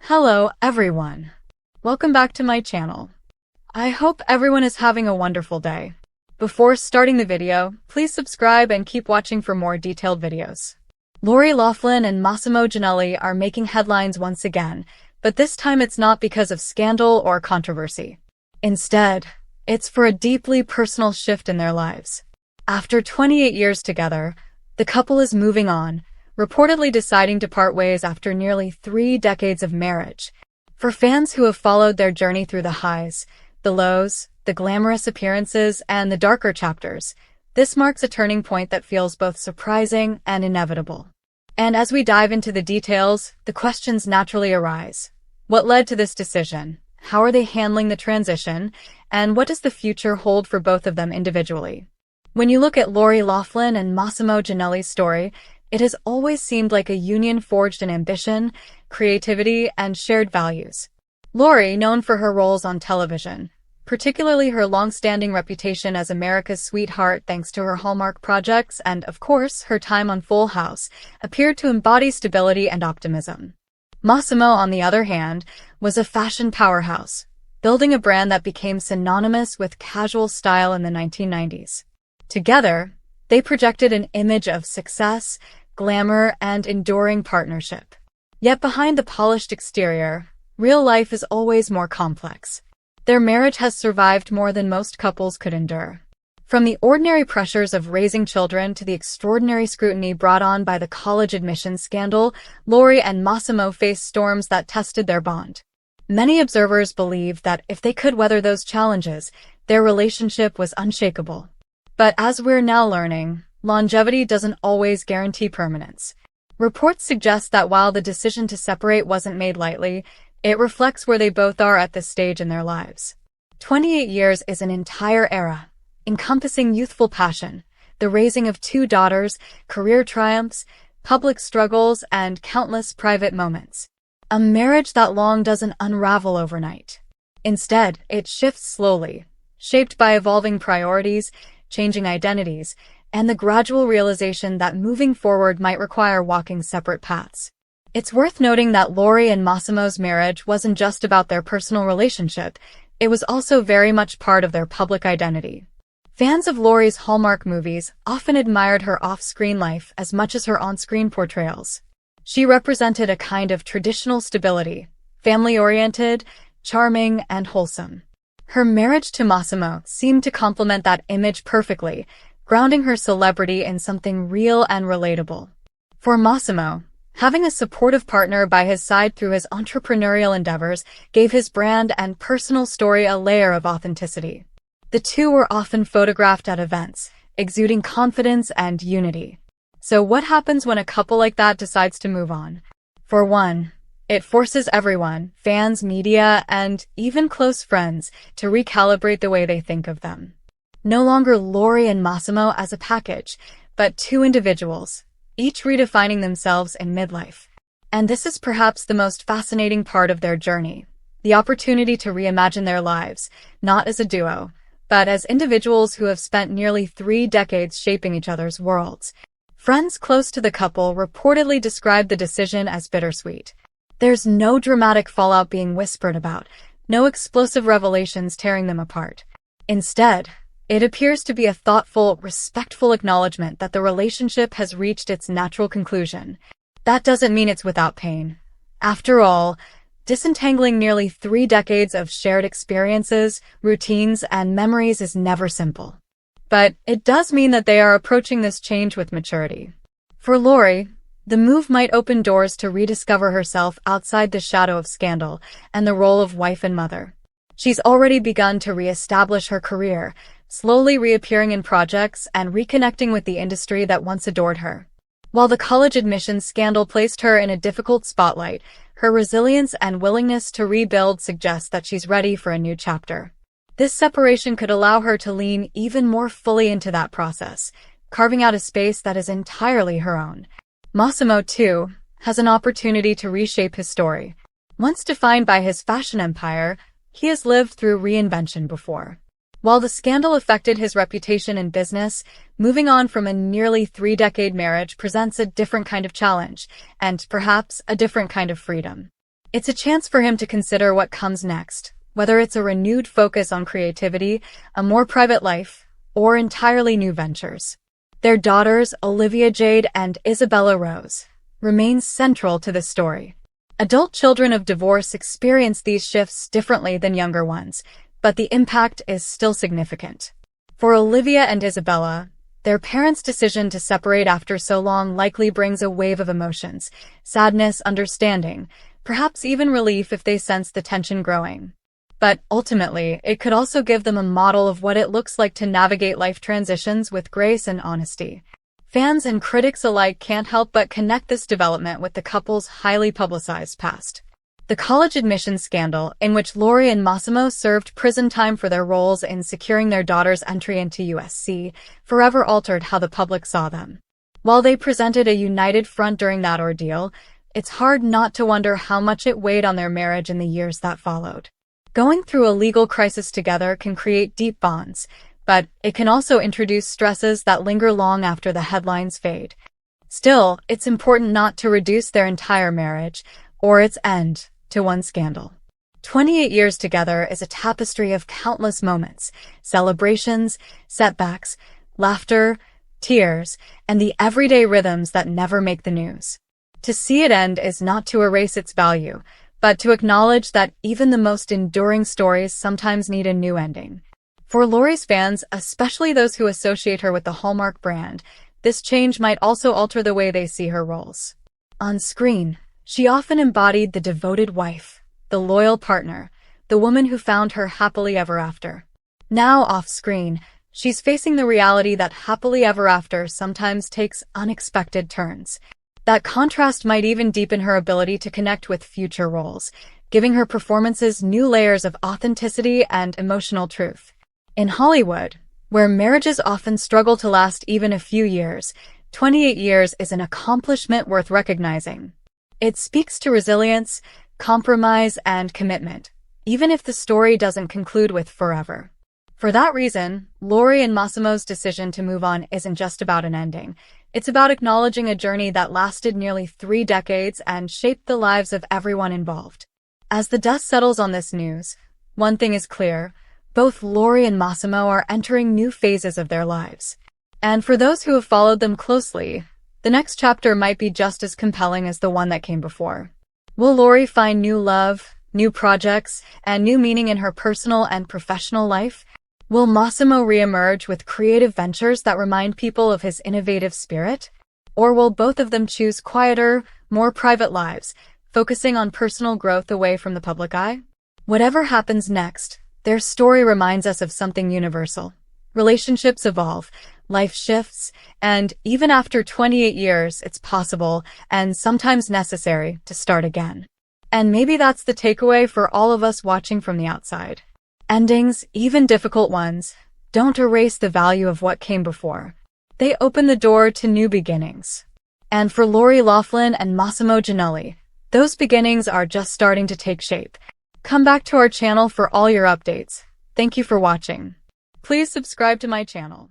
Hello, everyone. Welcome back to my channel. I hope everyone is having a wonderful day. Before starting the video, please subscribe and keep watching for more detailed videos. Loughlin and Mossimo Giannulli are making headlines once again, but this time it's not because of scandal or controversy. Instead, it's for a deeply personal shift in their lives. After 28 years together, the couple is moving on, reportedly deciding to part ways after nearly 3 decades of marriage. For fans who have followed their journey through the highs, the lows, the glamorous appearances, and the darker chapters, this marks a turning point that feels both surprising and inevitable. And as we dive into the details, the questions naturally arise. What led to this decision? How are they handling the transition? And what does the future hold for both of them individually? When you look at Loughlin and Mossimo Giannulli's story, it has always seemed like a union forged in ambition, creativity, and shared values. Lori, known for her roles on television, particularly her long-standing reputation as America's sweetheart thanks to her Hallmark projects and, of course, her time on Full House, appeared to embody stability and optimism. Mossimo, on the other hand, was a fashion powerhouse, building a brand that became synonymous with casual style in the 1990s. Together, they projected an image of success, glamour, and enduring partnership. Yet behind the polished exterior, real life is always more complex. Their marriage has survived more than most couples could endure. From the ordinary pressures of raising children to the extraordinary scrutiny brought on by the college admissions scandal, Lori and Mossimo faced storms that tested their bond. Many observers believed that if they could weather those challenges, their relationship was unshakable. But as we're now learning, longevity doesn't always guarantee permanence. Reports suggest that while the decision to separate wasn't made lightly, it reflects where they both are at this stage in their lives. 28 years is an entire era, encompassing youthful passion, the raising of 2 daughters, career triumphs, public struggles, and countless private moments. A marriage that long doesn't unravel overnight. Instead, it shifts slowly, shaped by evolving priorities, changing identities, and the gradual realization that moving forward might require walking separate paths. It's worth noting that Lori and Mossimo's marriage wasn't just about their personal relationship, it was also very much part of their public identity. Fans of Lori's Hallmark movies often admired her off-screen life as much as her on-screen portrayals. She represented a kind of traditional stability, family-oriented, charming, and wholesome. Her marriage to Mossimo seemed to complement that image perfectly, grounding her celebrity in something real and relatable. For Mossimo, having a supportive partner by his side through his entrepreneurial endeavors gave his brand and personal story a layer of authenticity. The two were often photographed at events, exuding confidence and unity. So what happens when a couple like that decides to move on? For one, it forces everyone, fans, media, and even close friends, to recalibrate the way they think of them. No longer Lori and Mossimo as a package, but 2 individuals, each redefining themselves in midlife. And this is perhaps the most fascinating part of their journey, the opportunity to reimagine their lives, not as a duo, but as individuals who have spent nearly 3 decades shaping each other's worlds. Friends close to the couple reportedly described the decision as bittersweet. There's no dramatic fallout being whispered about, no explosive revelations tearing them apart. Instead, it appears to be a thoughtful, respectful acknowledgement that the relationship has reached its natural conclusion. That doesn't mean it's without pain. After all, disentangling nearly 3 decades of shared experiences, routines, and memories is never simple. But it does mean that they are approaching this change with maturity. For Lori, the move might open doors to rediscover herself outside the shadow of scandal and the role of wife and mother. She's already begun to re-establish her career, slowly reappearing in projects and reconnecting with the industry that once adored her. While the college admissions scandal placed her in a difficult spotlight, her resilience and willingness to rebuild suggest that she's ready for a new chapter. This separation could allow her to lean even more fully into that process, carving out a space that is entirely her own. Mossimo, too, has an opportunity to reshape his story. Once defined by his fashion empire, he has lived through reinvention before. While the scandal affected his reputation in business, moving on from a nearly 3-decade marriage presents a different kind of challenge, and perhaps a different kind of freedom. It's a chance for him to consider what comes next, whether it's a renewed focus on creativity, a more private life, or entirely new ventures. Their daughters, Olivia Jade and Isabella Rose, remain central to this story. Adult children of divorce experience these shifts differently than younger ones, but the impact is still significant. For Olivia and Isabella, their parents' decision to separate after so long likely brings a wave of emotions, sadness, understanding, perhaps even relief if they sense the tension growing. But ultimately, it could also give them a model of what it looks like to navigate life transitions with grace and honesty. Fans and critics alike can't help but connect this development with the couple's highly publicized past. The college admissions scandal, in which Loughlin and Mossimo served prison time for their roles in securing their daughter's entry into USC, forever altered how the public saw them. While they presented a united front during that ordeal, it's hard not to wonder how much it weighed on their marriage in the years that followed. Going through a legal crisis together can create deep bonds, but it can also introduce stresses that linger long after the headlines fade. Still, it's important not to reduce their entire marriage, or its end, to one scandal. 28 years together is a tapestry of countless moments, celebrations, setbacks, laughter, tears, and the everyday rhythms that never make the news. To see it end is not to erase its value, but to acknowledge that even the most enduring stories sometimes need a new ending. For Loughlin's fans, especially those who associate her with the Hallmark brand, this change might also alter the way they see her roles. On screen, she often embodied the devoted wife, the loyal partner, the woman who found her happily ever after. Now, off-screen, she's facing the reality that happily ever after sometimes takes unexpected turns. That contrast might even deepen her ability to connect with future roles, giving her performances new layers of authenticity and emotional truth. In Hollywood, where marriages often struggle to last even a few years, 28 years is an accomplishment worth recognizing. It speaks to resilience, compromise, and commitment, even if the story doesn't conclude with forever. For that reason, Loughlin and Mossimo's decision to move on isn't just about an ending. It's about acknowledging a journey that lasted nearly 3 decades and shaped the lives of everyone involved. As the dust settles on this news, one thing is clear: both Loughlin and Mossimo are entering new phases of their lives. And for those who have followed them closely, the next chapter might be just as compelling as the one that came before. Will Loughlin find new love, new projects, and new meaning in her personal and professional life? Will Mossimo reemerge with creative ventures that remind people of his innovative spirit? Or will both of them choose quieter, more private lives, focusing on personal growth away from the public eye? Whatever happens next, their story reminds us of something universal. Relationships evolve, life shifts, and even after 28 years, it's possible, and sometimes necessary, to start again. And maybe that's the takeaway for all of us watching from the outside. Endings, even difficult ones, don't erase the value of what came before. They open the door to new beginnings. And for Loughlin and Mossimo Giannulli, those beginnings are just starting to take shape. Come back to our channel for all your updates. Thank you for watching. Please subscribe to my channel.